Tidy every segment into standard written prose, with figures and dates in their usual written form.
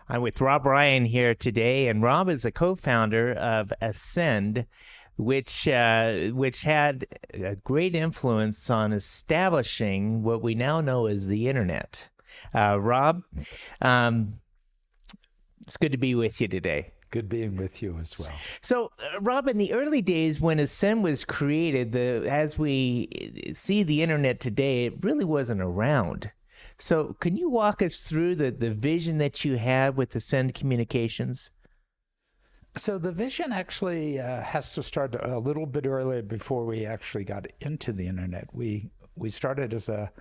I'm with Rob Ryan here today, and Rob is a co-founder of Ascend, which had a great influence on establishing what we now know as the internet. Rob, um, it's good to be with you today. Good being with you as well. So, Rob, in the early days when Ascend was created, as we see the internet today, it really wasn't around. So, can you walk us through the vision that you had with Ascend Communications? So the vision actually has to start a little bit earlier before we actually got into the internet. We started as a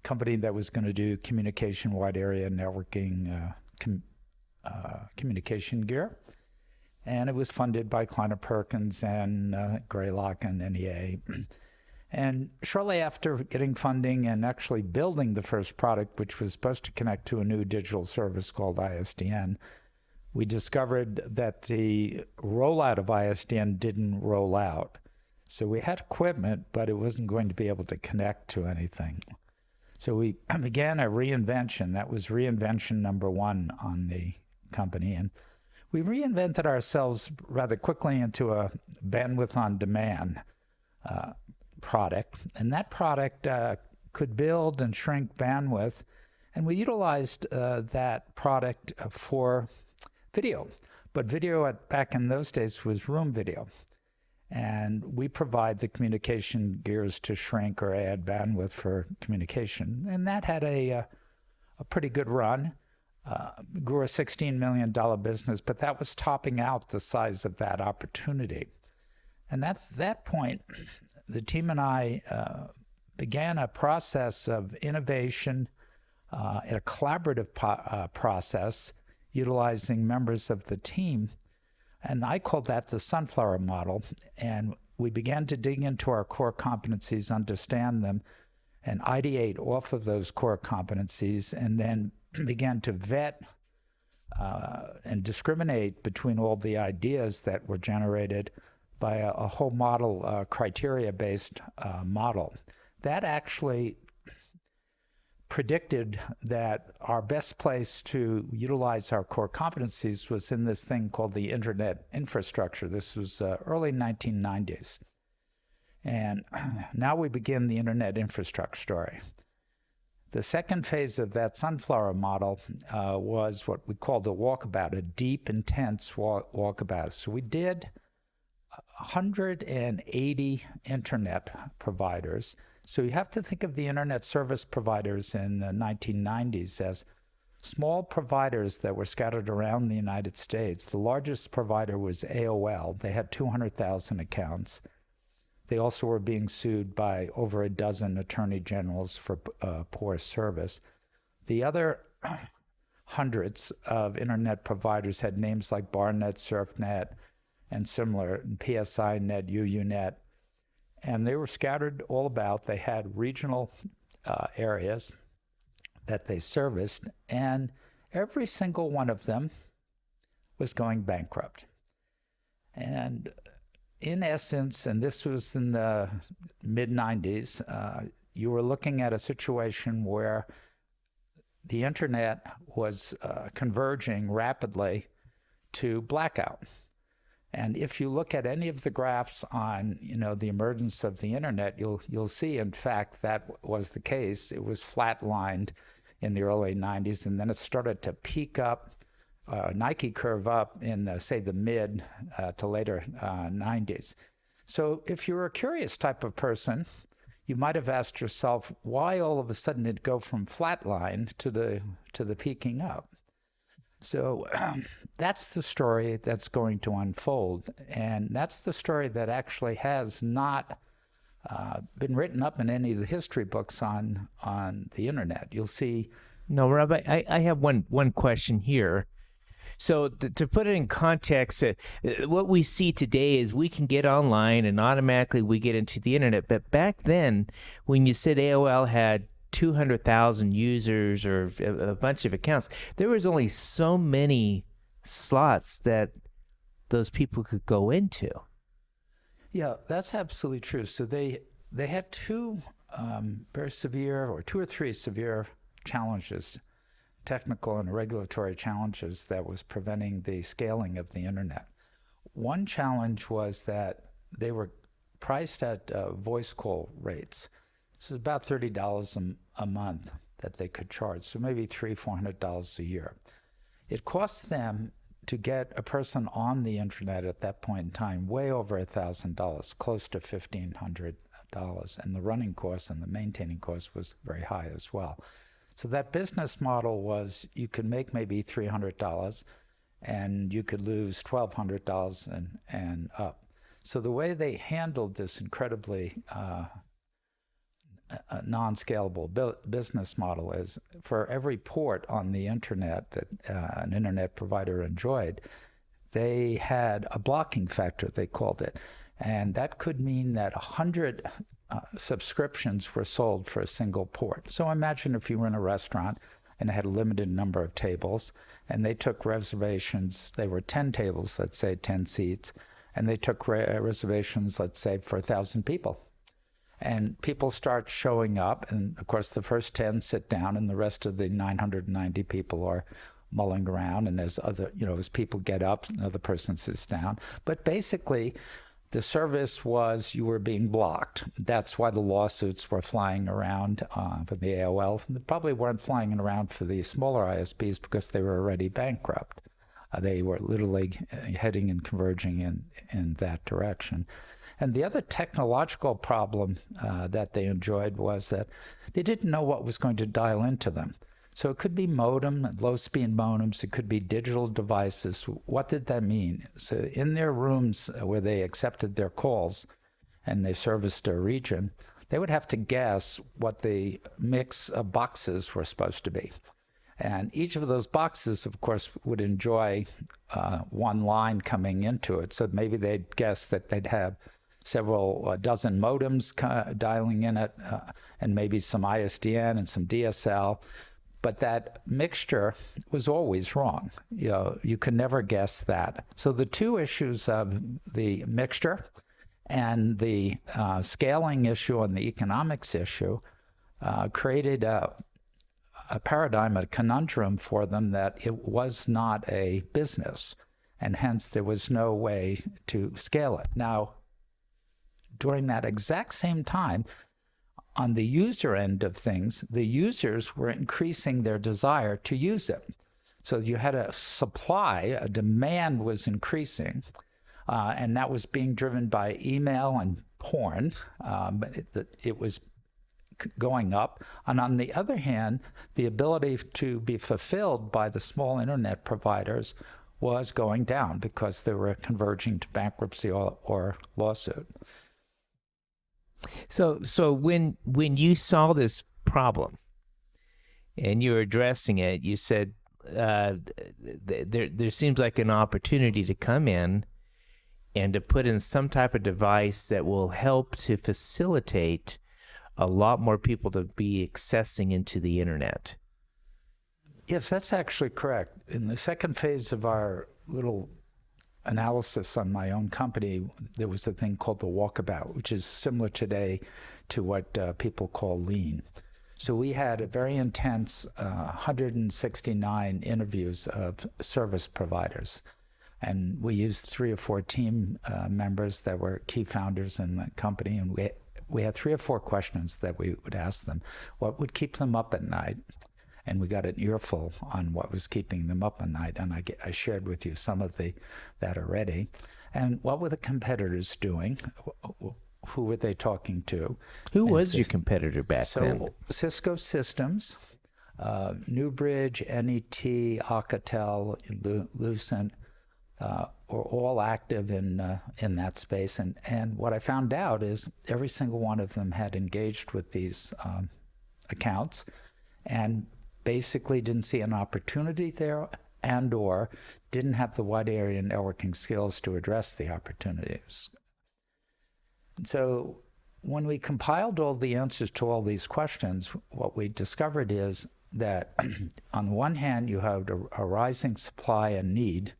company that was going to do communication wide area networking communication gear. And it was funded by Kleiner Perkins and Greylock and NEA. And shortly after getting funding and actually building the first product, which was supposed to connect to a new digital service called ISDN, we discovered that the rollout of ISDN didn't roll out. So we had equipment, but it wasn't going to be able to connect to anything. So we began a reinvention. That was reinvention number one on the company. And we reinvented ourselves rather quickly into a bandwidth on demand product. And that product could build and shrink bandwidth. And we utilized that product for video. But video back in those days was room video. And we provide the communication gears to shrink or add bandwidth for communication. And that had a pretty good run. Grew a $16 million business, but that was topping out the size of that opportunity. And at that point, the team and I began a process of innovation, a collaborative process utilizing members of the team. And I called that the sunflower model. And we began to dig into our core competencies, understand them, and ideate off of those core competencies, and then began to vet and discriminate between all the ideas that were generated by a whole model, criteria-based model. That actually predicted that our best place to utilize our core competencies was in this thing called the internet infrastructure. This was early 1990s. And now we begin the internet infrastructure story. The second phase of that sunflower model was what we called a walkabout, a deep, intense walkabout. So we did 180 internet providers. So you have to think of the internet service providers in the 1990s as small providers that were scattered around the United States. The largest provider was AOL. They had 200,000 accounts. They also were being sued by over a dozen attorney generals for poor service. The other hundreds of internet providers had names like Barnet, SurfNet, and similar, PSINet, UUNet, and they were scattered all about. They had regional areas that they serviced, and every single one of them was going bankrupt. And in essence, and this was in the mid-90s, you were looking at a situation where the internet was converging rapidly to blackout. And if you look at any of the graphs on, the emergence of the internet, you'll see, in fact, that was the case. It was flatlined in the early 90s, and then it started to peak up, Nike curve up in, the mid to later 90s. So if you're a curious type of person, you might have asked yourself, why all of a sudden it go from flatline to the peaking up? So that's the story that's going to unfold. And that's the story that actually has not been written up in any of the history books on the internet. You'll see. No, Rob, I have one question here. So to put it in context, what we see today is we can get online and automatically we get into the internet. But back then, when you said AOL had 200,000 users or a bunch of accounts, there was only so many slots that those people could go into. Yeah, that's absolutely true. So they had two very severe, or two or three severe challenges technical and regulatory challenges that was preventing the scaling of the internet. One challenge was that they were priced at voice call rates. So it's about $30 a month that they could charge, so maybe $300-400 a year. It costs them to get a person on the internet at that point in time way over $1,000, close to $1,500, and the running cost and the maintaining cost was very high as well. So that business model was you could make maybe $300 and you could lose $1,200 and up. So the way they handled this incredibly non-scalable business model is for every port on the internet that an internet provider enjoyed, they had a blocking factor, they called it. And that could mean that 100 subscriptions were sold for a single port. So imagine if you were in a restaurant and had a limited number of tables, and they took reservations, they were 10 tables, let's say 10 seats, and they took reservations, let's say, for 1,000 people. And people start showing up, and of course the first 10 sit down, and the rest of the 990 people are mulling around, and as people get up, another person sits down. But basically, the service was you were being blocked. That's why the lawsuits were flying around for the AOL. They probably weren't flying around for the smaller ISPs because they were already bankrupt. They were literally heading and converging in that direction. And the other technological problem that they enjoyed was that they didn't know what was going to dial into them. So it could be modem, low-speed modems. It could be digital devices. What did that mean? So in their rooms where they accepted their calls and they serviced their region, they would have to guess what the mix of boxes were supposed to be. And each of those boxes, of course, would enjoy one line coming into it. So maybe they'd guess that they'd have several dozen modems dialing in it, and maybe some ISDN and some DSL. But that mixture was always wrong. You could never guess that. So the two issues of the mixture and the scaling issue and the economics issue created a paradigm, a conundrum for them that it was not a business, and hence there was no way to scale it. Now, during that exact same time, on the user end of things, the users were increasing their desire to use it. So you had a supply, a demand was increasing, and that was being driven by email and porn, but it was going up. And on the other hand, the ability to be fulfilled by the small internet providers was going down because they were converging to bankruptcy or lawsuit. So when you saw this problem and you were addressing it, you said there seems like an opportunity to come in and to put in some type of device that will help to facilitate a lot more people to be accessing into the internet. Yes, that's actually correct. In the second phase of our little analysis on my own company, there was a thing called the walkabout, which is similar today to what people call lean. So we had a very intense 169 interviews of service providers. And we used 3 or 4 team members that were key founders in the company. And we had 3 or 4 questions that we would ask them. What would keep them up at night? And we got an earful on what was keeping them up at night. And I shared with you some of that already. And what were the competitors doing? Who were they talking to? Who was your competitor back then? So Cisco Systems, Newbridge, NET, Alcatel, Lucent, were all active in that space. And what I found out is every single one of them had engaged with these accounts and basically didn't see an opportunity there and or didn't have the wide area networking skills to address the opportunities. So when we compiled all the answers to all these questions, what we discovered is that on the one hand, you have a rising supply and need.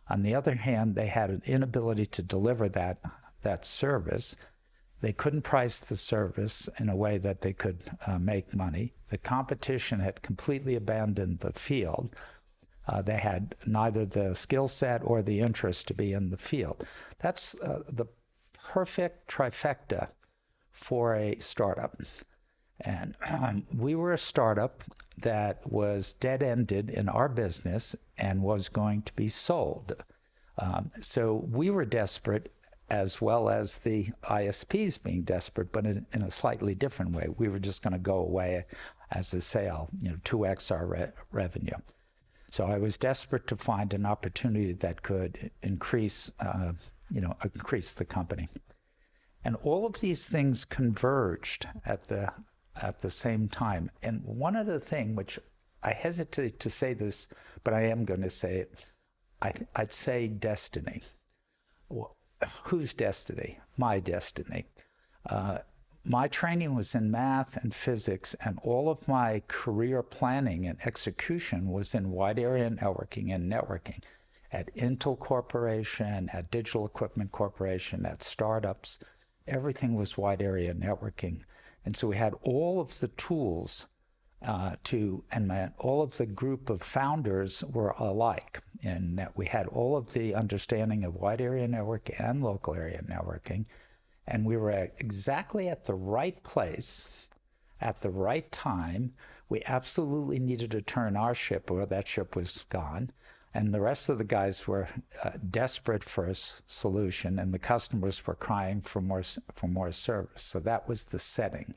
On the other hand, they had an inability to deliver that service. They couldn't price the service in a way that they could make money. The competition had completely abandoned the field. They had neither the skill set or the interest to be in the field. That's the perfect trifecta for a startup. And we were a startup that was dead-ended in our business and was going to be sold. So we were desperate, as well as the ISPs being desperate, but in a slightly different way. We were just going to go away as a sale, 2x our revenue. So I was desperate to find an opportunity that could increase the company. And all of these things converged at the same time. And one other thing, which I hesitate to say this, but I am going to say it, I'd say destiny. Well, whose destiny? My destiny. My training was in math and physics, and all of my career planning and execution was in wide area networking and networking at Intel Corporation, at Digital Equipment Corporation, at startups. Everything was wide area networking. And so we had all of the tools and all of the group of founders were alike in that we had all of the understanding of wide area network and local area networking. And we were exactly at the right place at the right time. We absolutely needed to turn our ship, or that ship was gone. And the rest of the guys were desperate for a solution, and the customers were crying for more service. So that was the setting.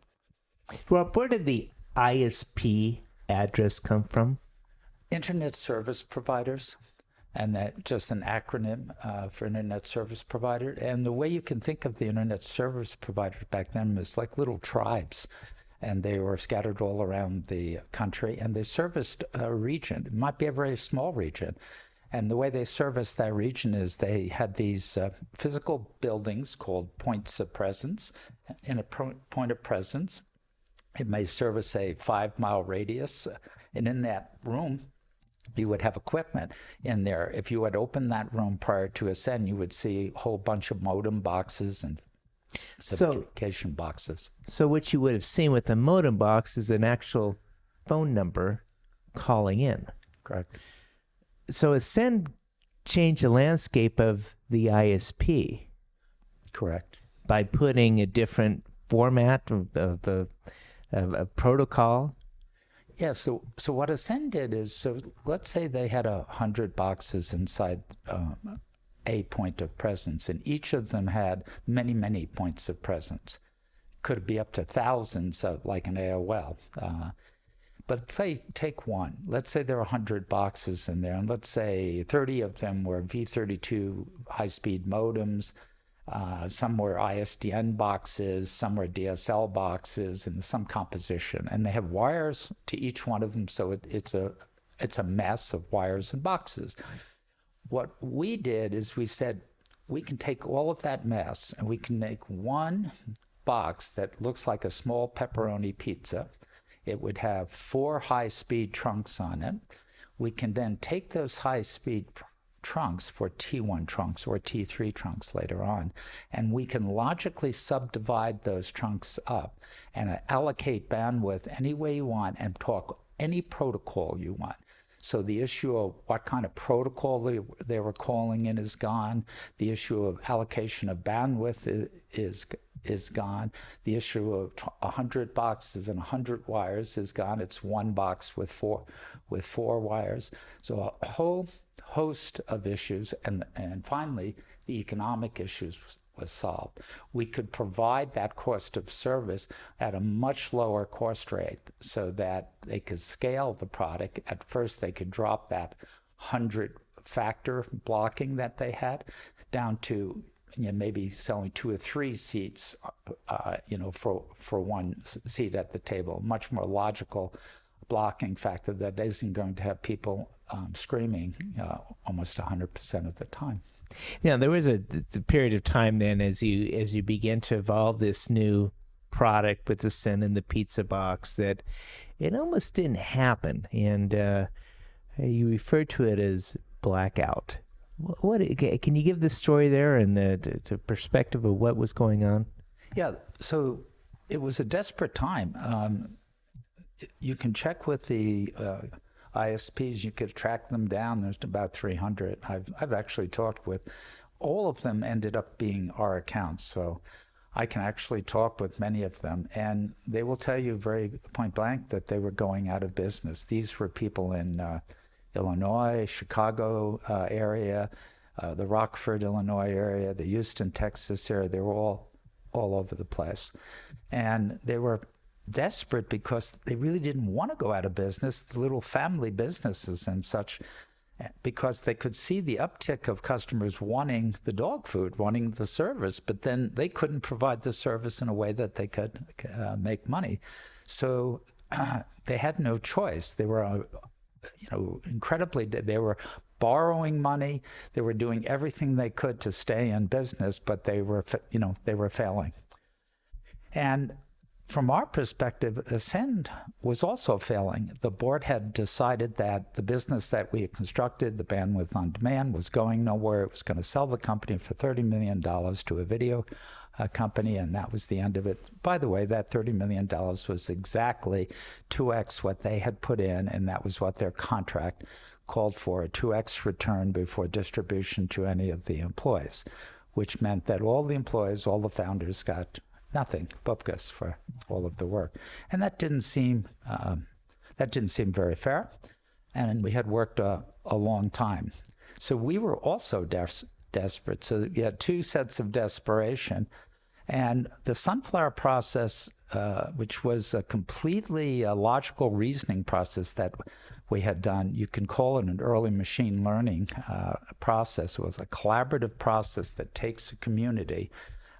Well, where did the ISP address come from? Internet service providers, and that just an acronym for Internet Service Provider. And the way you can think of the Internet Service Providers back then was like little tribes. And they were scattered all around the country, and they serviced a region. It might be a very small region. And the way they serviced that region is they had these physical buildings called points of presence. In a point of presence, it may service a 5-mile radius. And in that room, you would have equipment in there. If you had opened that room prior to Ascend, you would see a whole bunch of modem boxes and communication boxes. So what you would have seen with the modem box is an actual phone number calling in. Correct. So Ascend changed the landscape of the ISP. Correct. By putting a different format of protocol. Yeah, so what Ascend did is, so let's say they had 100 boxes inside a point of presence, and each of them had many, many points of presence. Could be up to thousands of, like an AOL. But say, take one. Let's say there are 100 boxes in there, and let's say 30 of them were V32 high-speed modems, some were ISDN boxes, some were DSL boxes, and some composition. And they have wires to each one of them, so it's a mess of wires and boxes. What we did is we said, we can take all of that mess and we can make one box that looks like a small pepperoni pizza. It would have 4 high-speed trunks on it. We can then take those high-speed trunks for T1 trunks or T3 trunks later on, and we can logically subdivide those trunks up and allocate bandwidth any way you want and talk any protocol you want. So the issue of what kind of protocol they were calling in is gone. The issue of allocation of bandwidth is gone. The issue of 100 boxes and 100 wires is gone. It's one box with four wires. So a whole host of issues, and finally the economic issues was solved. We could provide that cost of service at a much lower cost rate so that they could scale the product. At first they could drop that 100 factor blocking that they had down to maybe selling 2 or 3 seats for one seat at the table. Much more logical blocking factor that isn't going to have people screaming almost 100% of the time. Yeah, there was a period of time then as you begin to evolve this new product with the Ascend and the pizza box that it almost didn't happen, and you referred to it as blackout. What can you give the story there and the perspective of what was going on? Yeah, so it was a desperate time. You can check with the ISPs. You could track them down. There's about 300. I've actually talked with all of them. Ended up being our accounts, so I can actually talk with many of them, and they will tell you very point blank that they were going out of business. These were people in Illinois, Chicago area, the Rockford, Illinois area, the Houston, Texas area. They were all over the place, and they were desperate because they really didn't want to go out of business, the little family businesses and such, because they could see the uptick of customers wanting the dog food, wanting the service, but then they couldn't provide the service in a way that they could make money. So they had no choice. They were, incredibly, they were borrowing money. They were doing everything they could to stay in business, but they were failing. And from our perspective, Ascend was also failing. The board had decided that the business that we had constructed, the Bandwidth on Demand, was going nowhere. It was going to sell the company for $30 million to a video company, and that was the end of it. By the way, that $30 million was exactly 2x what they had put in, and that was what their contract called for, a 2x return before distribution to any of the employees, which meant that all the employees, all the founders got nothing, bupkis, for all of the work. And that didn't seem very fair. And we had worked a long time. So we were also desperate. So we had two sets of desperation. And the Sunflower process, which was a completely logical reasoning process that we had done, you can call it an early machine learning process. It was a collaborative process that takes a community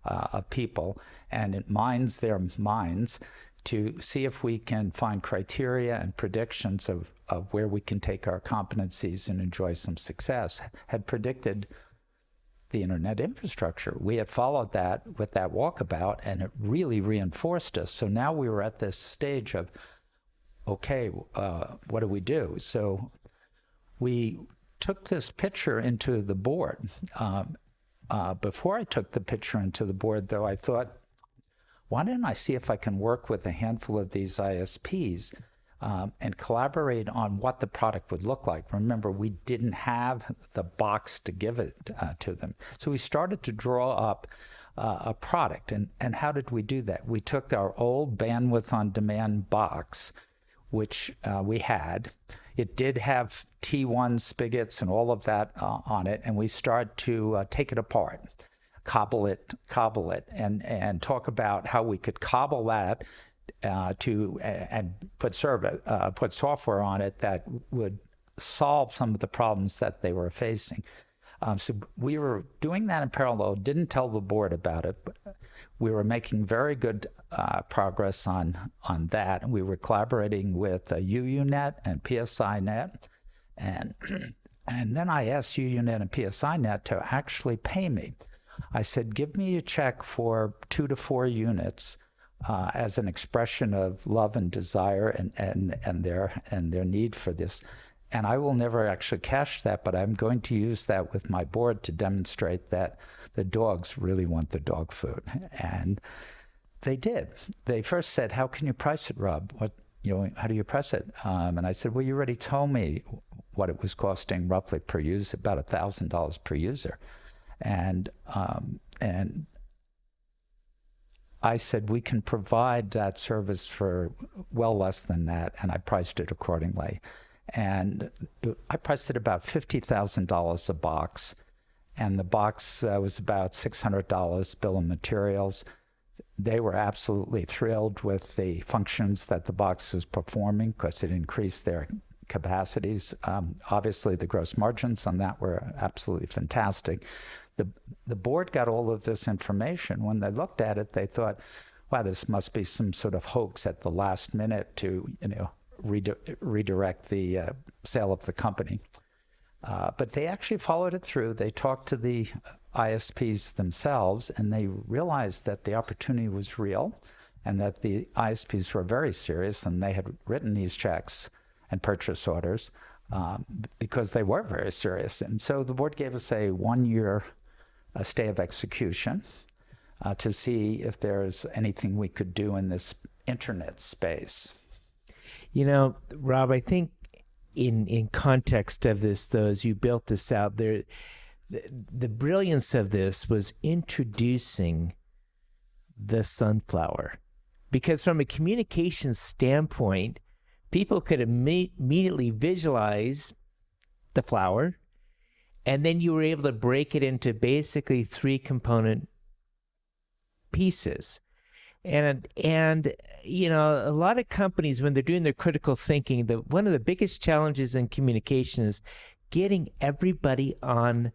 of people and it mines their minds to see if we can find criteria and predictions of where we can take our competencies and enjoy some success, had predicted the internet infrastructure. We had followed that with that walkabout, and it really reinforced us. So now we were at this stage of, okay, what do we do? So we took this picture into the board. Before I took the picture into the board, though, I thought, why didn't I see if I can work with a handful of these ISPs and collaborate on what the product would look like? Remember, we didn't have the box to give it to them. So we started to draw up a product. And how did we do that? We took our old Bandwidth on Demand box, which we had. It did have T1 spigots and all of that on it, and we started to take it apart, cobble it, and talk about how we could cobble that and put software on it that would solve some of the problems that they were facing. So we were doing that in parallel, didn't tell the board about it, but we were making very good progress on that. And we were collaborating with UUNet and PSINet. And then I asked UUNet and PSINet to actually pay me. I said, give me a check for 2 to 4 units as an expression of love and desire and their need for this. And I will never actually cash that, but I'm going to use that with my board to demonstrate that the dogs really want the dog food. And they did. They first said, how can you price it, Rob? How do you price it? And I said, well, you already told me what it was costing roughly per user, about $1,000 per user. And I said, we can provide that service for well less than that, and I priced it accordingly. And I priced it about $50,000 a box, and the box was about $600 bill of materials. They were absolutely thrilled with the functions that the box was performing because it increased their capacities. Obviously, the gross margins on that were absolutely fantastic. The board got all of this information. When they looked at it, they thought, wow, this must be some sort of hoax at the last minute to, redirect the sale of the company. But they actually followed it through. They talked to the ISPs themselves, and they realized that the opportunity was real and that the ISPs were very serious, and they had written these checks and purchase orders because they were very serious. And so the board gave us a 1-year stay of execution. to see if there's anything we could do in this internet space. You know, Rob, I think in context of this, though, as you built this out, the brilliance of this was introducing the sunflower. Because from a communication standpoint, people could immediately visualize the flower, and then you were able to break it into basically 3 component pieces. And you know, a lot of companies, when they're doing their critical thinking, one of the biggest challenges in communication is getting everybody on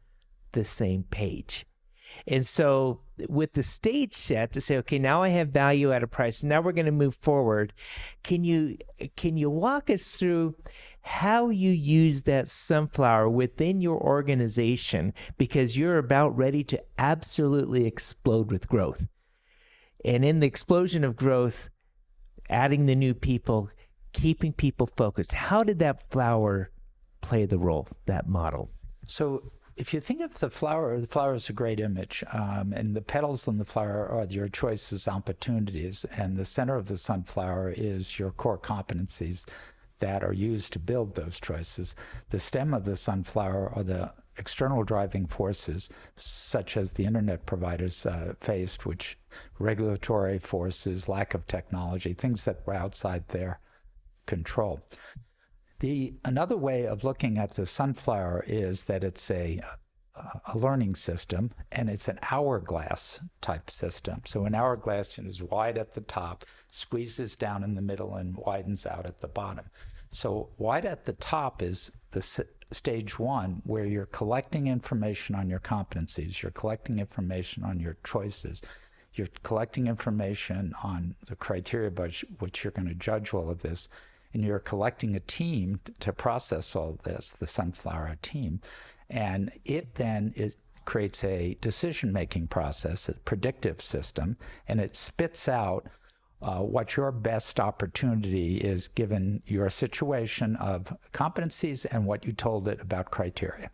the same page. And so with the stage set to say, okay, now I have value at a price, now we're going to move forward. Can you walk us through how you use that sunflower within your organization, because you're about ready to absolutely explode with growth? And in the explosion of growth, adding the new people, keeping people focused, how did that flower play the role, that model? So if you think of the flower is a great image, and the petals on the flower are your choices, opportunities, and the center of the sunflower is your core competencies that are used to build those choices. The stem of the sunflower are the external driving forces, such as the internet providers faced, which regulatory forces, lack of technology, things that were outside their control. Another way of looking at the sunflower is that it's a learning system, and it's an hourglass type system. So an hourglass is wide at the top, squeezes down in the middle, and widens out at the bottom. So wide at the top is the stage 1, where you're collecting information on your competencies, you're collecting information on your choices, you're collecting information on the criteria by which you're going to judge all of this, and you're collecting a team to process all of this, the sunflower team. And it then creates a decision-making process, a predictive system, and it spits out what your best opportunity is given your situation of competencies and what you told it about criteria.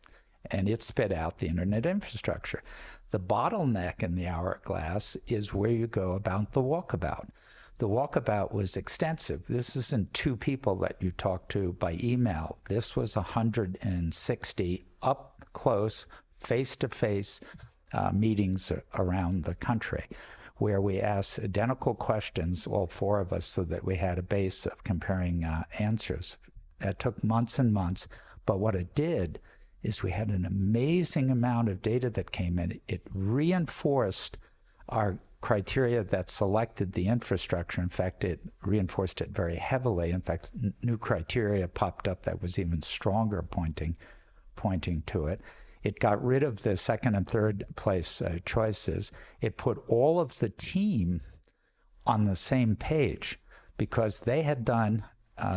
And it spit out the internet infrastructure. The bottleneck in the hourglass is where you go about the walkabout. The walkabout was extensive. This isn't 2 people that you talk to by email. This was 160 up close, face-to-face meetings around the country, where we asked identical questions, all 4 of us, so that we had a base of comparing answers. That took months and months, but what it did is we had an amazing amount of data that came in. It reinforced our criteria that selected the infrastructure. In fact, it reinforced it very heavily. In fact, new criteria popped up that was even stronger, pointing to it. It got rid of the second and third place choices. It put all of the team on the same page because they had done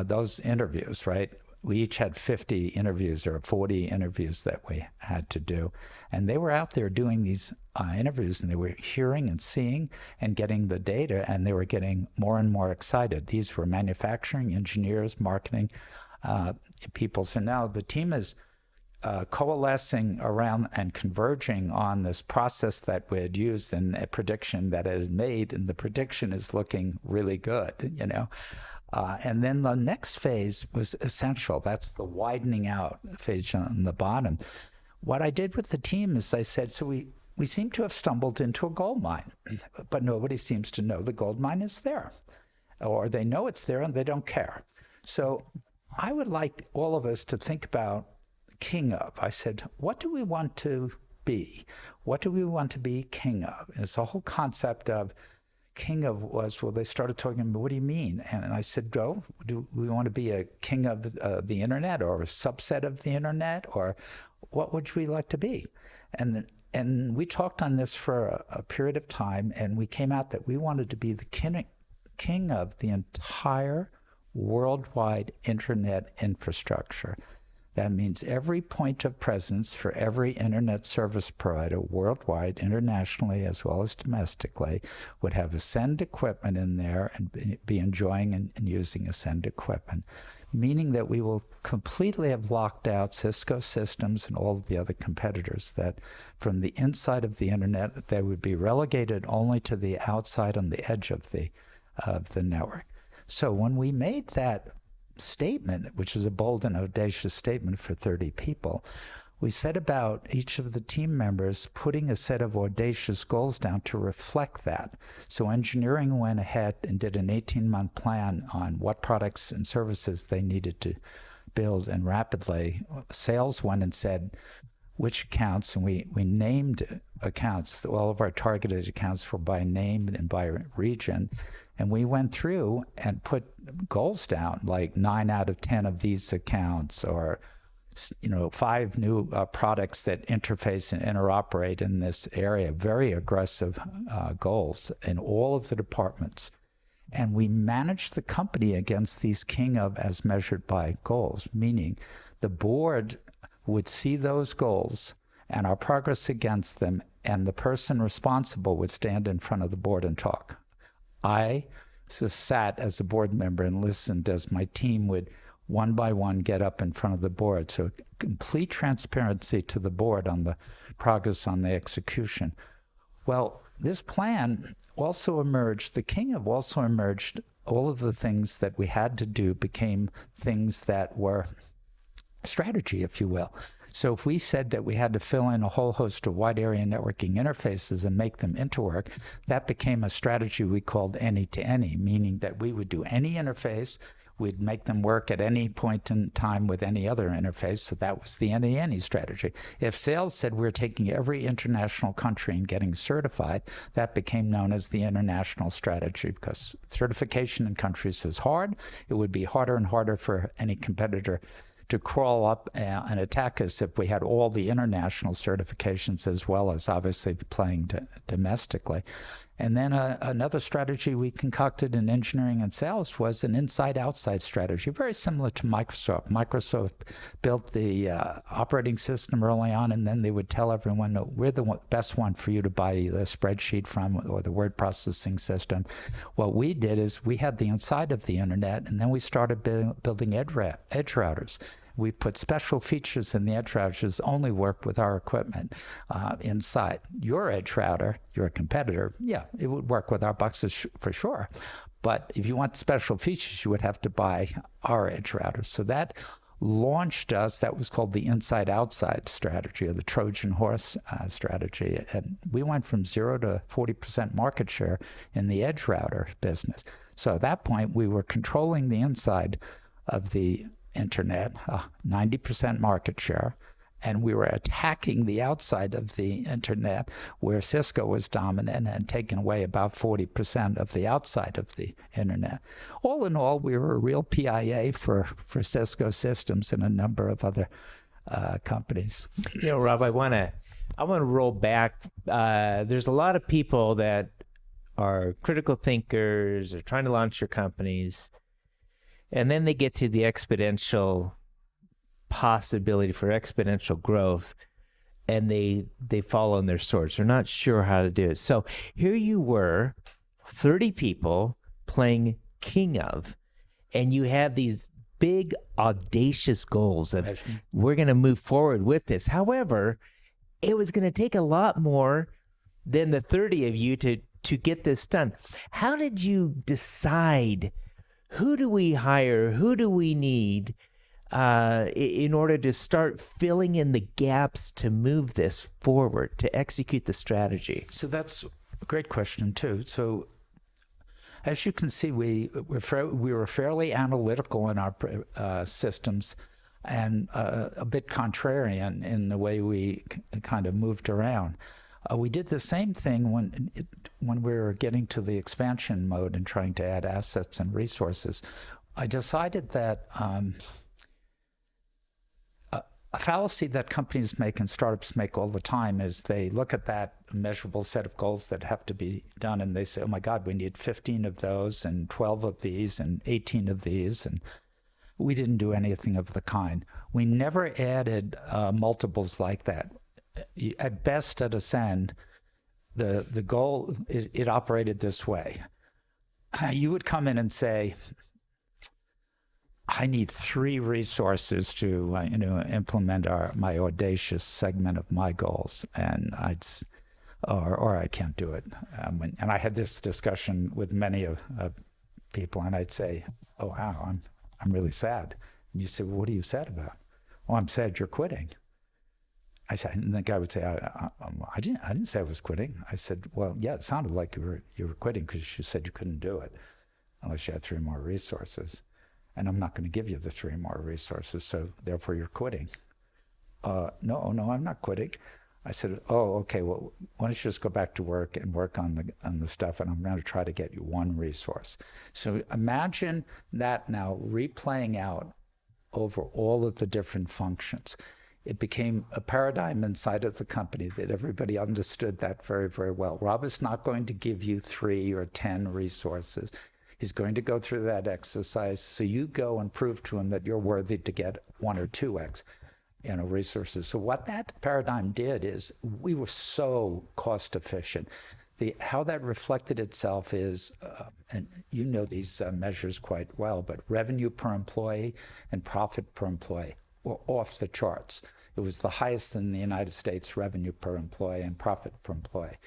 those interviews, right? We each had 50 interviews or 40 interviews that we had to do. And they were out there doing these interviews, and they were hearing and seeing and getting the data, and they were getting more and more excited. These were manufacturing, engineers, marketing people. So now the team is coalescing around and converging on this process that we had used and a prediction that it had made, and the prediction is looking really good, you know. And then the next phase was essential. That's the widening out phase on the bottom. What I did with the team is I said, so we seem to have stumbled into a gold mine, but nobody seems to know the gold mine is there, or they know it's there and they don't care. So I would like all of us to think about king of. I said, what do we want to be? What do we want to be king of? And it's a whole concept of king of was, well, they started talking about, what do you mean? And I said, do we want to be a king of the internet, or a subset of the internet, or what would we like to be? And we talked on this for a period of time, and we came out that we wanted to be the king of the entire worldwide internet infrastructure. That means every point of presence for every internet service provider worldwide, internationally as well as domestically, would have Ascend equipment in there and be enjoying and using Ascend equipment, meaning that we will completely have locked out Cisco systems and all of the other competitors, that from the inside of the internet, they would be relegated only to the outside on the edge of the network. So when we made that statement, which is a bold and audacious statement for 30 people, we set about each of the team members putting a set of audacious goals down to reflect that. So engineering went ahead and did an 18-month plan on what products and services they needed to build, and rapidly sales went and said which accounts, and we named accounts. All of our targeted accounts were by name and by region. And we went through and put goals down, like 9 out of 10 of these accounts, or 5 new products that interface and interoperate in this area. Very aggressive goals in all of the departments. And we managed the company against these king of as measured by goals, meaning the board would see those goals and our progress against them, and the person responsible would stand in front of the board and talk. I just sat as a board member and listened as my team would one by one get up in front of the board. So complete transparency to the board on the progress on the execution. Well, this plan also emerged, the king of also emerged, all of the things that we had to do became things that were strategy, if you will. So if we said that we had to fill in a whole host of wide area networking interfaces and make them interwork, that became a strategy we called any-to-any, meaning that we would do any interface, we'd make them work at any point in time with any other interface. So that was the any-any strategy. If sales said we're taking every international country and getting certified, that became known as the international strategy, because certification in countries is hard. It would be harder and harder for any competitor to crawl up and attack us if we had all the international certifications, as well as obviously playing domestically. And then another strategy we concocted in engineering and sales was an inside-outside strategy, very similar to Microsoft. Microsoft built the operating system early on, and then they would tell everyone, no, we're the best one for you to buy the spreadsheet from, or the word processing system. What we did is we had the inside of the internet, and then we started building edge routers. We put special features in the edge routers only work with our equipment inside. Your edge router, your competitor, yeah, it would work with our boxes for sure. But if you want special features, you would have to buy our edge routers. So that launched us. That was called the inside-outside strategy, or the Trojan horse strategy. And we went from 0 to 40% market share in the edge router business. So at that point, we were controlling the inside of the internet, 90% market share, and we were attacking the outside of the internet, where Cisco was dominant and taking away about 40% of the outside of the internet. All in all, we were a real PIA for Cisco Systems and a number of other companies. Rob, I want to roll back. There's a lot of people that are critical thinkers, or trying to launch their companies, and then they get to the exponential possibility for exponential growth, and they fall on their swords. They're not sure how to do it. So here you were, 30 people playing king of, and you have these big audacious goals of we're going to move forward with this. However, it was going to take a lot more than the 30 of you to get this done. How did you decide, who do we hire, who do we need in order to start filling in the gaps to move this forward, to execute the strategy? So that's a great question too. So as you can see, we were fairly analytical in our systems, and a bit contrarian in the way we kind of moved around. We did the same thing when we were getting to the expansion mode and trying to add assets and resources. I decided that a fallacy that companies make and startups make all the time is they look at that measurable set of goals that have to be done, and they say, oh my God, we need 15 of those and 12 of these and 18 of these. And we didn't do anything of the kind. We never added multiples like that. At best, at Ascend, the goal, it operated this way. You would come in and say, I need 3 resources to implement my audacious segment of my goals, and or I can't do it. And I had this discussion with many of people, and I'd say, "Oh wow, I'm really sad." And you say, "Well, what are you sad about?" "Oh, I'm sad you're quitting." I said, and the guy would say, I didn't say I was quitting. I said, "Well, yeah, it sounded like you were quitting because you said you couldn't do it unless you had 3 more resources. And I'm not going to give you the 3 more resources, so therefore you're quitting." No, I'm not quitting." I said, "Oh, okay, well, why don't you just go back to work and work on the stuff, and I'm going to try to get you 1 resource." So imagine that now replaying out over all of the different functions. It became a paradigm inside of the company that everybody understood that very, very well. Rob is not going to give you 3 or 10 resources. He's going to go through that exercise. So you go and prove to him that you're worthy to get 1 or 2x, resources. So what that paradigm did is we were so cost efficient. How that reflected itself is, and you know these measures quite well, but revenue per employee and profit per employee were off the charts. It was the highest in the United States, revenue per employee and profit per employee.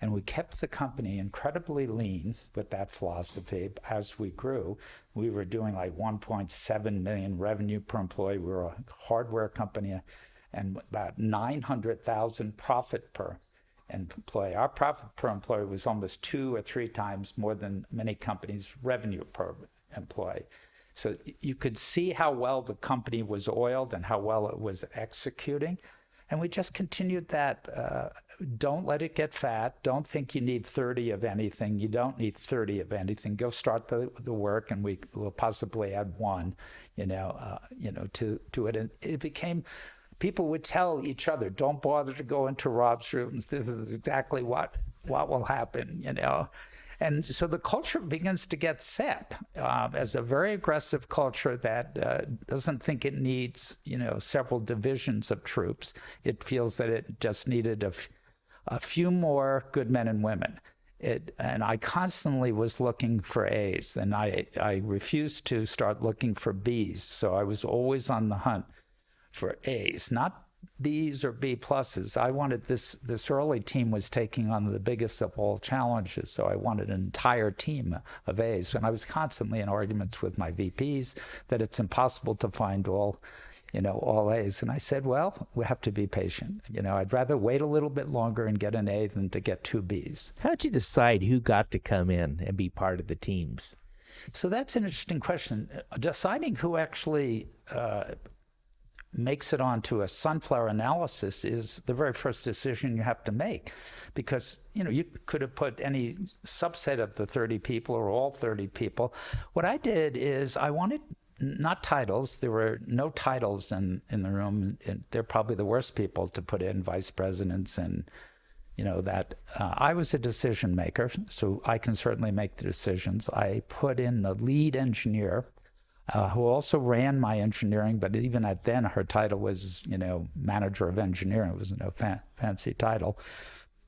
And we kept the company incredibly lean with that philosophy. As we grew, we were doing like 1.7 million revenue per employee. We were a hardware company, and about 900,000 profit per employee. Our profit per employee was almost 2 or 3 times more than many companies' revenue per employee. So you could see how well the company was oiled and how well it was executing. And we just continued that. Don't let it get fat. Don't think you need 30 of anything. You don't need 30 of anything. Go start the work, and we will possibly add 1, to it. And it became, people would tell each other, "Don't bother to go into Rob's rooms. This is exactly what will happen," And so the culture begins to get set as a very aggressive culture that doesn't think it needs, several divisions of troops. It feels that it just needed a few more good men and women. And I constantly was looking for A's, and I refused to start looking for B's. So I was always on the hunt for A's, not B's or B pluses. I wanted this early team was taking on the biggest of all challenges, so I wanted an entire team of A's. And I was constantly in arguments with my VPs that it's impossible to find all A's. And I said, well, we have to be patient. I'd rather wait a little bit longer and get an A than to get 2 B's. How'd you decide who got to come in and be part of the teams? So that's an interesting question. Deciding who actually makes it onto a sunflower analysis is the very first decision you have to make, because you could have put any subset of the 30 people or all 30 people. What I did is I wanted not titles. There were no titles in the room, and they're probably the worst people to put in, vice presidents and that. I was a decision maker, so I can certainly make the decisions. I put in the lead engineer, who also ran my engineering, but even at then her title was, manager of engineering. It was no fancy title,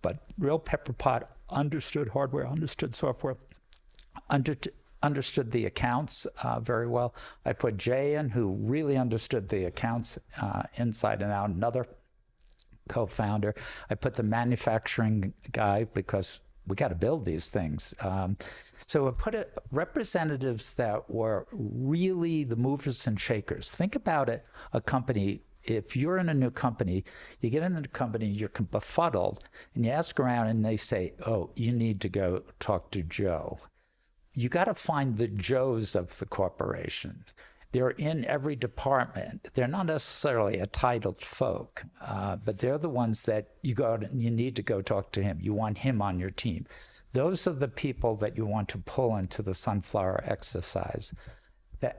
but real pepper pot, understood hardware, understood software, understood the accounts very well. I put Jay in, who really understood the accounts inside and out, another co-founder. I put the manufacturing guy because we got to build these things. So I put representatives that were really the movers and shakers. Think about it, a company. If you're in a new company, you get in the company, you're befuddled, and you ask around and they say, "Oh, you need to go talk to Joe." You got to find the Joes of the corporation. They're in every department. They're not necessarily a titled folk, but they're the ones that you need to go talk to him. You want him on your team. Those are the people that you want to pull into the sunflower exercise.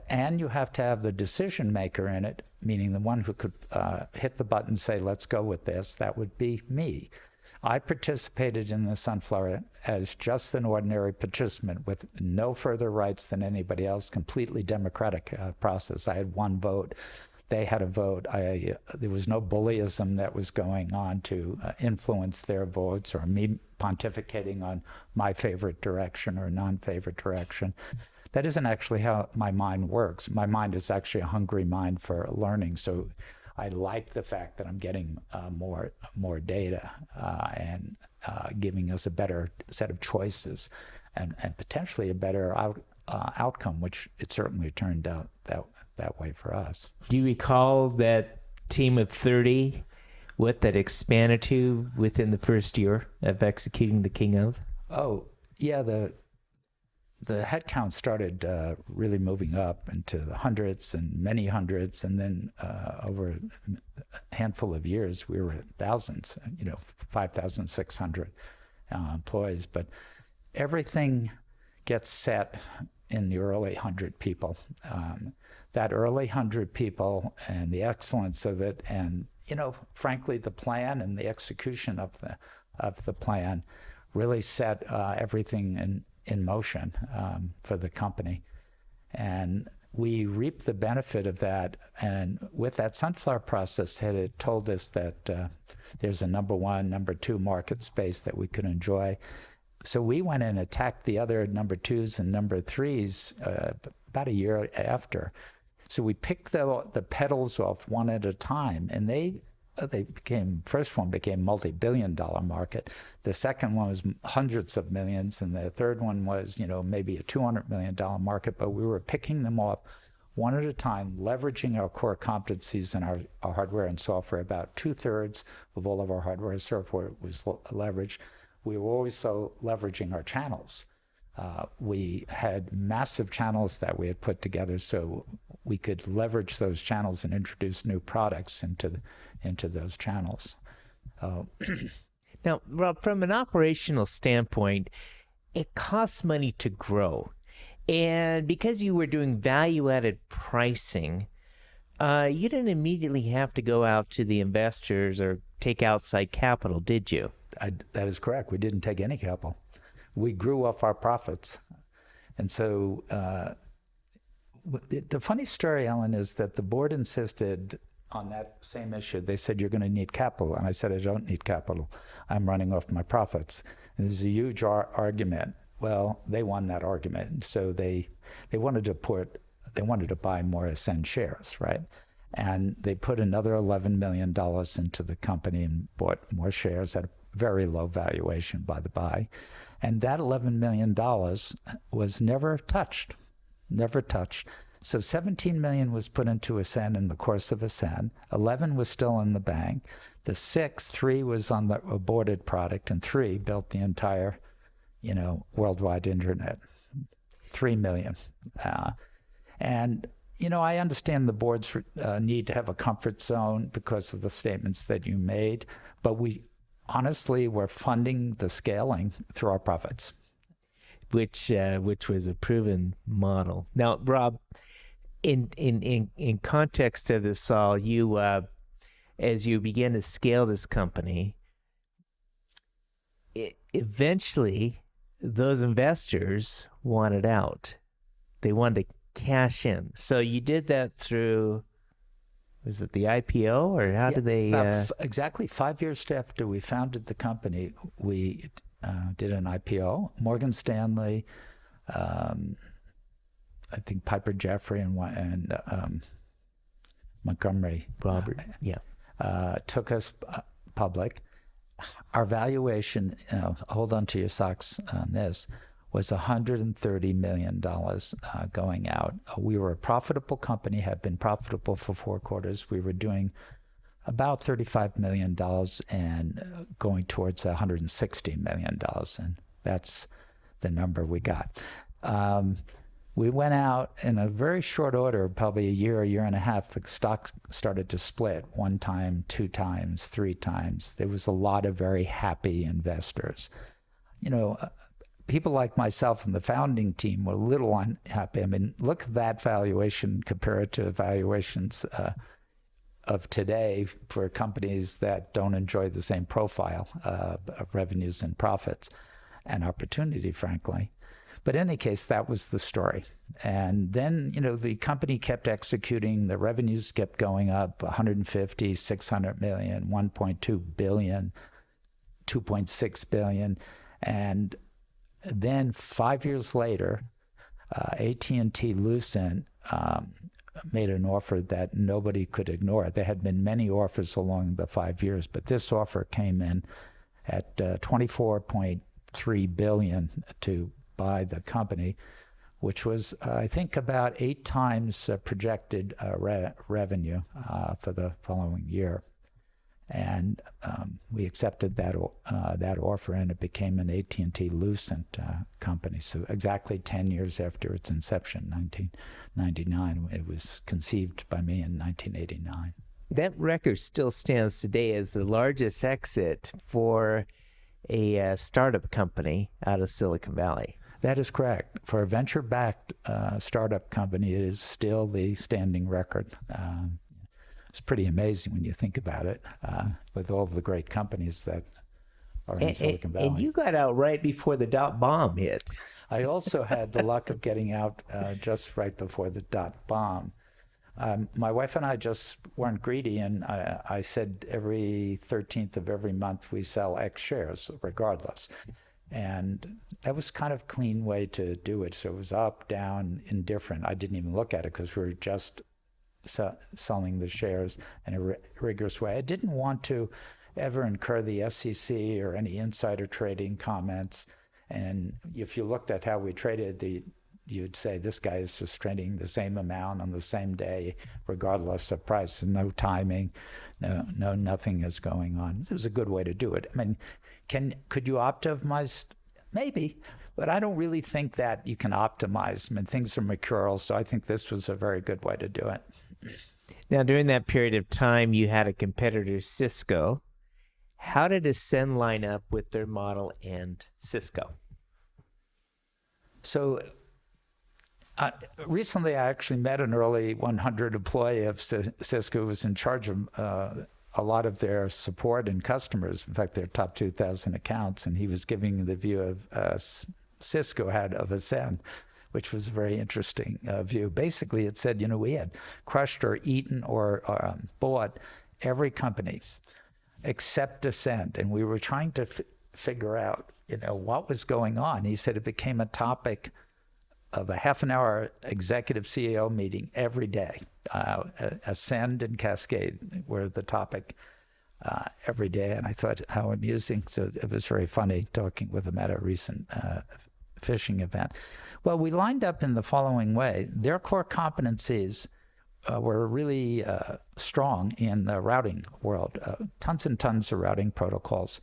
And you have to have the decision maker in it, meaning the one who could hit the button and say, "Let's go with this." That would be me. I participated in the Sunflower as just an ordinary participant with no further rights than anybody else, completely democratic process. I had 1 vote. they had a vote. There was no bullyism that was going on to influence their votes or me pontificating on my favorite direction or non-favorite direction. That isn't actually how my mind works. My mind is actually a hungry mind for learning. So I like the fact that I'm getting more data and giving us a better set of choices and potentially a better outcome, which it certainly turned out that way for us. Do you recall that team of 30, what that expanded to within the first year of executing the King of? Oh, yeah, the headcount started really moving up into the hundreds and many hundreds, and then over a handful of years, we were at thousands, 5,600 employees. But everything gets set in the early 100 people. That early 100 people and the excellence of it, and frankly, the plan and the execution of the plan really set everything in motion for the company. And we reaped the benefit of that. And with that sunflower process, it told us that there's a number one, number two market space that we could enjoy. So we went and attacked the other number twos and number threes about a year after. So we picked the petals off one at a time, and they became, first one became multi-billion-dollar market. The second one was hundreds of millions, and the third one was, maybe a $200 million market. But we were picking them off one at a time, leveraging our core competencies in our hardware and software. About 2/3 of all of our hardware and software was leveraged. We were also leveraging our channels. We had massive channels that we had put together, so we could leverage those channels and introduce new products into those channels. Now, Rob, from an operational standpoint, it costs money to grow. And because you were doing value-added pricing, you didn't immediately have to go out to the investors or take outside capital, did you? That is correct. We didn't take any capital. We grew off our profits. And so the funny story, Ellen, is that the board insisted on that same issue. They said, you're going to need capital. And I said, I don't need capital. I'm running off my profits. And there's a huge argument. Well, they won that argument. And so they wanted to buy more Ascend shares, right? And they put another $11 million into the company and bought more shares at a very low valuation, by the by. And that $11 million was never touched. So $17 million was put into Ascend in the course of Ascend. 11 was still in the bank. The 3 was on the aborted product, and 3 built the entire, worldwide internet. $3 million. And I understand the board's need to have a comfort zone because of the statements that you made, but honestly, we're funding the scaling through our profits. Which was a proven model. Now, Rob, in context of this all, you as you begin to scale this company, eventually those investors wanted out. They wanted to cash in. So you did that through, was it the IPO, or how did they? Exactly 5 years after we founded the company, we did an IPO. Morgan Stanley, I think Piper Jaffray and Montgomery Robert, took us public. Our valuation, hold on to your socks on this, was $130 million going out. We were a profitable company, had been profitable for 4 quarters. We were doing about $35 million and going towards $160 million. And that's the number we got. We went out in a very short order, probably a year and a half. The stock started to split 1 time, 2 times, 3 times. There was a lot of very happy investors. People like myself and the founding team were a little unhappy. I mean, look at that valuation compared to valuations of today for companies that don't enjoy the same profile of revenues and profits and opportunity, frankly. But in any case, that was the story. And then, the company kept executing. The revenues kept going up, 150, 600 million, 1.2 billion, 2.6 billion. And then 5 years later, AT&T Lucent made an offer that nobody could ignore. There had been many offers along the 5 years, but this offer came in at 24.3 billion to buy the company, which was, I think, about 8 times projected revenue for the following year. And we accepted that offer, and it became an AT&T Lucent company. So exactly 10 years after its inception, 1999, it was conceived by me in 1989. That record still stands today as the largest exit for a startup company out of Silicon Valley. That is correct. For a venture-backed startup company, it is still the standing record. It's pretty amazing when you think about it, with all the great companies that are in Silicon Valley. And you got out right before the dot-bomb hit. I also had the luck of getting out just right before the dot-bomb. My wife and I just weren't greedy, and I said every 13th of every month we sell X shares, regardless. And that was kind of a clean way to do it. So it was up, down, indifferent. I didn't even look at it because we were just selling the shares in a rigorous way. I didn't want to ever incur the SEC or any insider trading comments. And if you looked at how we traded, you'd say this guy is just trading the same amount on the same day, regardless of price, and no timing, nothing is going on. It was a good way to do it. I mean, could you optimize? Maybe, but I don't really think that you can optimize. I mean, things are mercurial, so I think this was a very good way to do it. Now, during that period of time, you had a competitor, Cisco. How did Ascend line up with their model and Cisco? So recently, I actually met an early 100 employee of Cisco who was in charge of a lot of their support and customers, in fact, their top 2,000 accounts, and he was giving the view of Cisco had of Ascend, which was a very interesting view. Basically, it said, we had crushed or eaten or bought every company except Ascend, and we were trying to figure out, what was going on. He said it became a topic of a half-an-hour executive CEO meeting every day. Ascend and Cascade were the topic every day, and I thought, how amusing. So it was very funny talking with him at a recent phishing event. Well, we lined up in the following way. Their core competencies were really strong in the routing world. Tons and tons of routing protocols.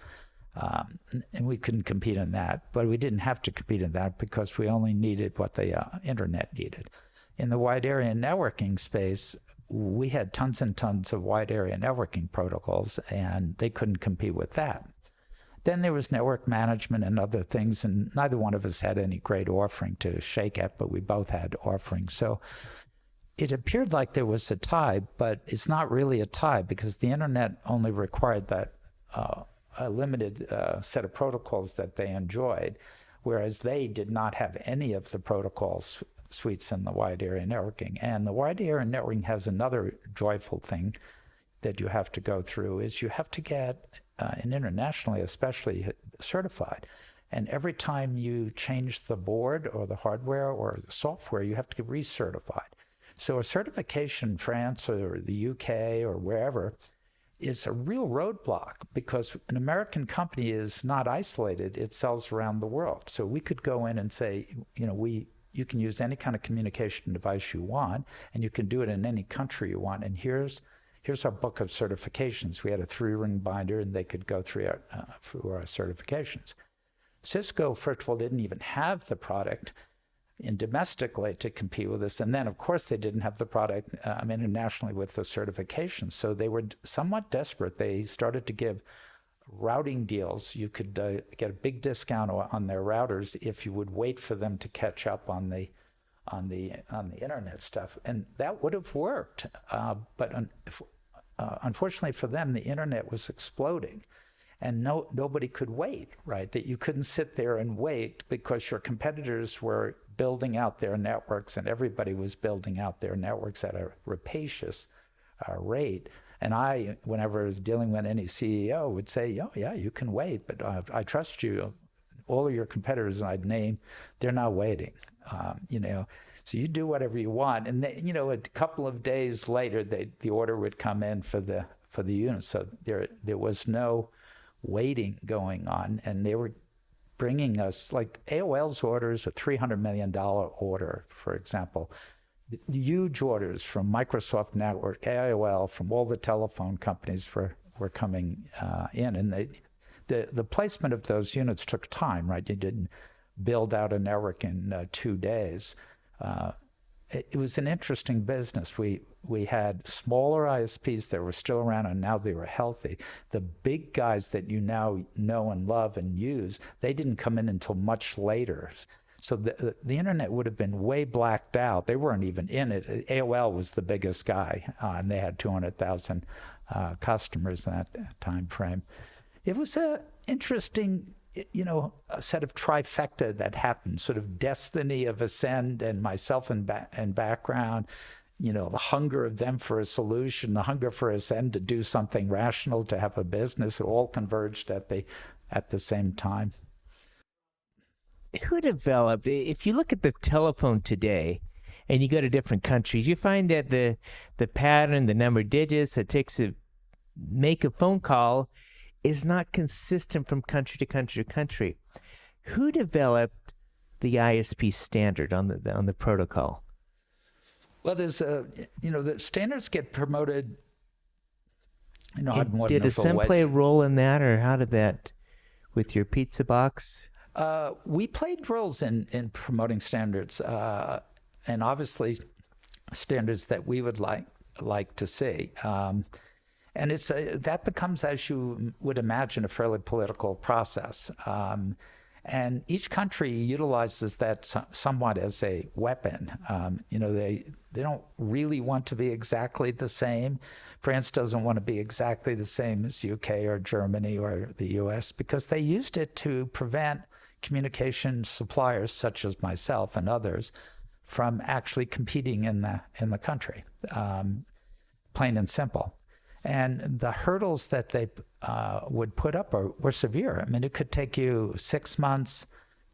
And we couldn't compete in that, but we didn't have to compete in that because we only needed what the internet needed. In the wide area networking space, we had tons and tons of wide area networking protocols, and they couldn't compete with that. Then there was network management and other things, and neither one of us had any great offering to shake at, but we both had offerings. So it appeared like there was a tie, but it's not really a tie because the internet only required that a limited set of protocols that they enjoyed, whereas they did not have any of the protocols suites in the wide area networking. And the wide area networking has another joyful thing that you have to go through is you have to get, and internationally especially, certified. And every time you change the board or the hardware or the software, you have to get recertified. So a certification in France or the UK or wherever is a real roadblock because an American company is not isolated. It sells around the world. So we could go in and say, you can use any kind of communication device you want, and you can do it in any country you want. And here's our book of certifications. We had a 3-ring binder, and they could go through our certifications. Cisco, first of all, didn't even have the product domestically to compete with us. And then, of course, they didn't have the product internationally with the certifications. So they were somewhat desperate. They started to give routing deals. You could get a big discount on their routers if you would wait for them to catch up on the internet stuff. And that would have worked. But unfortunately for them, the internet was exploding. and nobody could wait, right? That you couldn't sit there and wait because your competitors were building out their networks, and everybody was building out their networks at a rapacious rate. And I, whenever I was dealing with any CEO, would say, "Oh, yeah, you can wait, but I trust you. All of your competitors I'd name, they're not waiting, So you do whatever you want." And they, a couple of days later, the order would come in for the unit. So there was no waiting going on, and they were bringing us, like AOL's orders, a $300 million order, for example. Huge orders from Microsoft Network, AOL, from all the telephone companies were coming in, and the placement of those units took time, right? You didn't build out a network in 2 days. It was an interesting business. We had smaller ISPs that were still around, and now they were healthy. The big guys that you now know and love and use, they didn't come in until much later. So the internet would have been way blacked out. They weren't even in it. AOL was the biggest guy, and they had 200,000 customers in that time frame. It was an interesting, a set of trifecta that happened, sort of destiny of Ascend and myself and background, the hunger of them for a solution, the hunger for Ascend to do something rational, to have a business. It all converged at the same time. Who developed, if you look at the telephone today and you go to different countries, you find that the pattern, the number of digits it takes to make a phone call is not consistent from country to country to country. Who developed the ISP standard on the protocol? Well, there's the standards get promoted. Did Ascend play a role in that, or how did that with your pizza box? We played roles in promoting standards, and obviously standards that we would like to see. And that becomes, as you would imagine, a fairly political process. And each country utilizes that somewhat as a weapon. They don't really want to be exactly the same. France doesn't want to be exactly the same as UK or Germany or the US, because they used it to prevent communication suppliers such as myself and others from actually competing in the country, plain and simple. And the hurdles that they would put up were severe. I mean, it could take you 6 months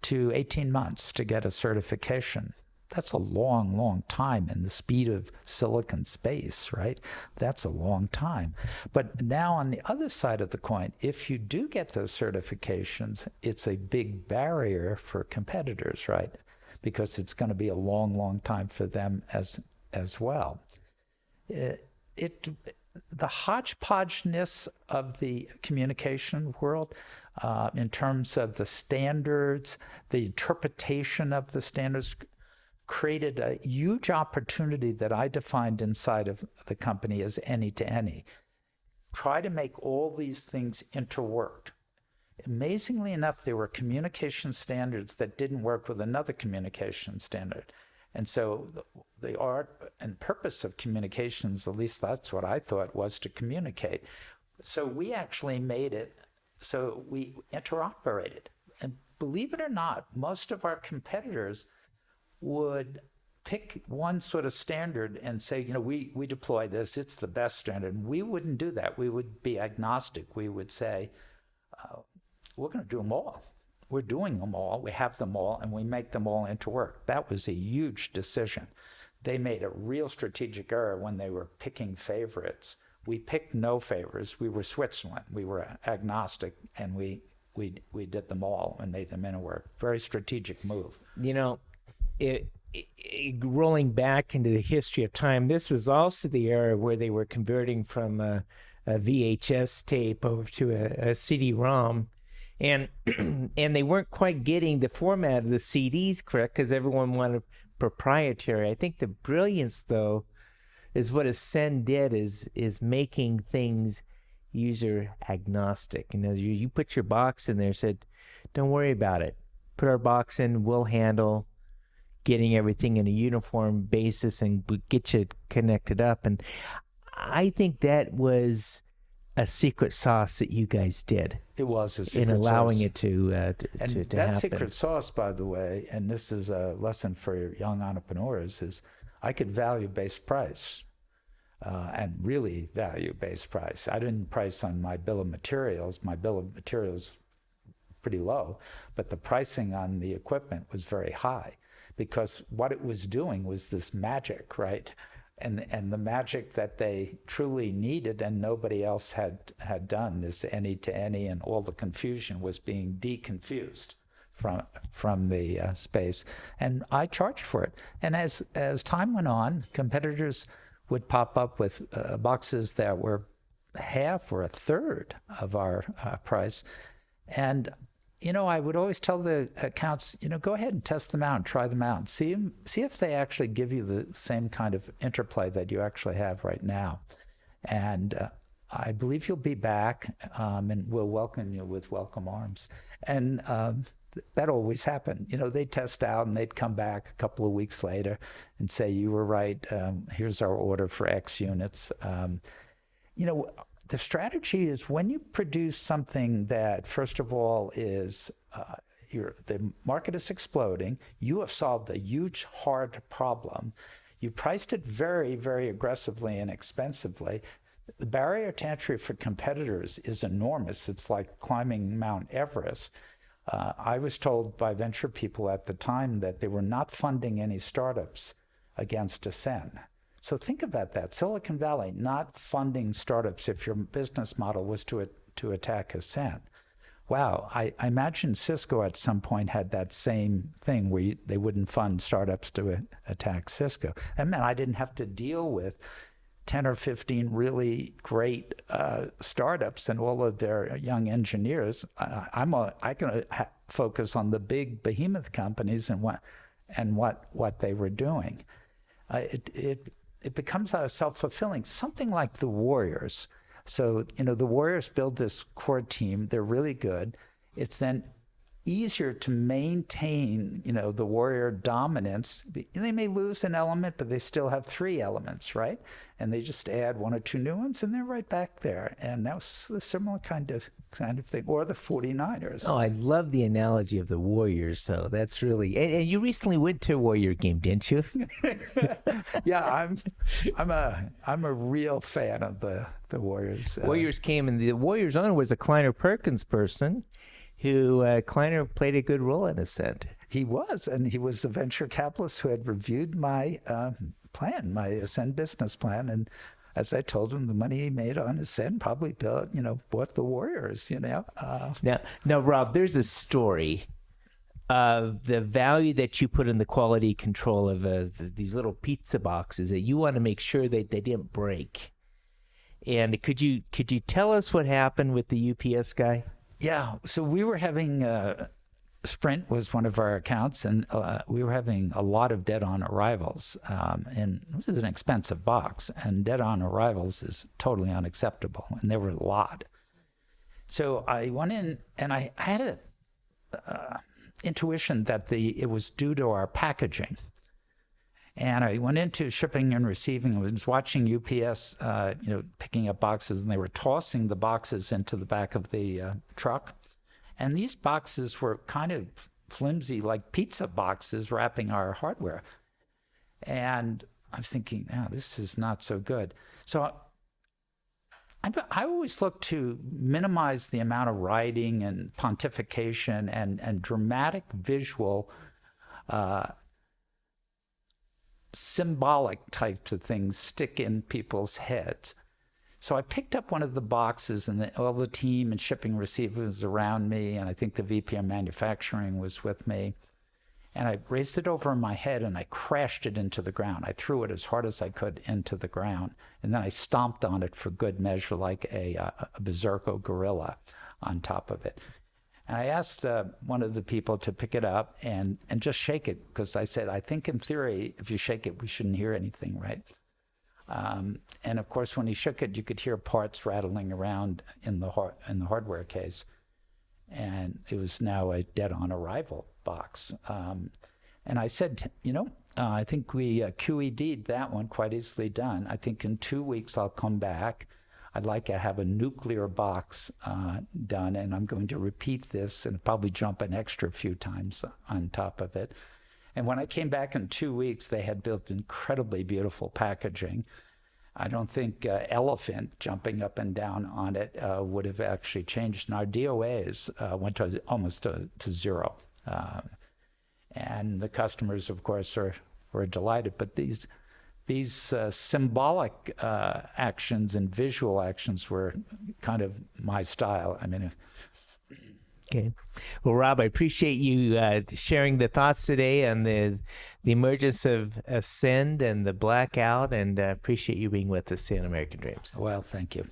to 18 months to get a certification. That's a long, long time in the speed of silicon space, right? That's a long time. But now on the other side of the coin, if you do get those certifications, it's a big barrier for competitors, right? Because it's going to be a long, long time for them as well. The hodgepodgeness of the communication world, in terms of the standards, the interpretation of the standards, created a huge opportunity that I defined inside of the company as any-to-any. Try to make all these things interwork. Amazingly enough, there were communication standards that didn't work with another communication standard. And so the art and purpose of communications, at least that's what I thought, was to communicate. So we actually made it so we interoperated. And believe it or not, most of our competitors would pick one sort of standard and say, we deploy this, it's the best standard. And we wouldn't do that. We would be agnostic. We would say, we're going to do them all. We're doing them all, we have them all, and we make them all interwork. That was a huge decision. They made a real strategic error when they were picking favorites. We picked no favorites. We were Switzerland. We were agnostic, and we did them all and made them interwork. Very strategic move. Rolling back into the history of time, this was also the era where they were converting from a VHS tape over to a CD-ROM. And they weren't quite getting the format of the CDs correct because everyone wanted proprietary. I think the brilliance, though, is what Ascend did is making things user agnostic. You put your box in there, said, don't worry about it. Put our box in, we'll handle getting everything in a uniform basis and get you connected up. And I think that was a secret sauce that you guys did It was a secret in allowing sauce. it to And to that happen. secret sauce, by the way, and this is a lesson for young entrepreneurs, is I could value-based price and really value-based price. I didn't price on my bill of materials. My bill of materials pretty low, but the pricing on the equipment was very high because what it was doing was this magic, right? And the magic that they truly needed and nobody else had done, this any to any, and all the confusion was being deconfused from the space. And I charged for it. And as time went on, competitors would pop up with boxes that were half or a third of our price. And I would always tell the accounts, go ahead and test them out and try them out. See if they actually give you the same kind of interplay that you actually have right now. And I believe you'll be back, and we'll welcome you with welcome arms. And that always happened. They'd test out and they'd come back a couple of weeks later and say, you were right. Here's our order for X units. The strategy is when you produce something that, first of all, is the market is exploding, you have solved a huge, hard problem. You priced it very, very aggressively and expensively. The barrier to entry for competitors is enormous. It's like climbing Mount Everest. I was told by venture people at the time that they were not funding any startups against Ascend. So think about that. Silicon Valley not funding startups if your business model was to attack Ascend. Wow, I imagine Cisco at some point had that same thing where they wouldn't fund startups to attack Cisco. That meant I didn't have to deal with 10 or 15 really great startups and all of their young engineers. I can focus on the big behemoth companies and what they were doing. It becomes self-fulfilling, something like the Warriors. So, the Warriors build this core team. They're really good. It's then easier to maintain, the Warrior dominance. They may lose an element, but they still have 3 elements, right? And they just add 1 or 2 new ones, and they're right back there. And that was a similar kind of thing. Or the 49ers. Oh, I love the analogy of the Warriors. So that's really, and you recently went to a Warrior game, didn't you? Yeah, I'm a real fan of the Warriors. Warriors came, and the Warriors owner was a Kleiner Perkins person, who Kleiner played a good role in Ascend. He was, and he was a venture capitalist who had reviewed my plan, my Ascend business plan, and as I told him, the money he made on Ascend probably bought the Warriors. Now, Rob, there's a story of the value that you put in the quality control of these little pizza boxes that you want to make sure that they didn't break. And could you tell us what happened with the UPS guy? Yeah, so we were having Sprint was one of our accounts, and we were having a lot of dead-on arrivals. And this is an expensive box, and dead-on arrivals is totally unacceptable, and there were a lot. So I went in, and I had an intuition that it was due to our packaging. And I went into shipping and receiving. I was watching UPS, picking up boxes, and they were tossing the boxes into the back of the truck. And these boxes were kind of flimsy, like pizza boxes wrapping our hardware. And I was thinking, this is not so good. So I always look to minimize the amount of writing and pontification and dramatic visual symbolic types of things stick in people's heads. So I picked up one of the boxes, and all the team and shipping receivers was around me, and I think the VP of manufacturing was with me. And I raised it over my head, and I crashed it into the ground. I threw it as hard as I could into the ground, and then I stomped on it for good measure like a berserker gorilla on top of it. And I asked one of the people to pick it up and just shake it, because I said, I think in theory, if you shake it, we shouldn't hear anything, right? And of course, when he shook it, you could hear parts rattling around in the hardware case. And it was now a dead-on arrival box. And I said, I think we QED'd that one, quite easily done. I think in 2 weeks I'll come back. I'd like to have a nuclear box done, and I'm going to repeat this and probably jump an extra few times on top of it. And when I came back in 2 weeks, they had built incredibly beautiful packaging. I don't think elephant jumping up and down on it would have actually changed. And our DOAs went to almost to zero. And the customers, of course, were delighted. But these symbolic actions and visual actions were kind of my style. I mean, Okay. Well, Rob, I appreciate you sharing the thoughts today on the emergence of Ascend and the blackout, and appreciate you being with us here on American Dreams. well, thank you.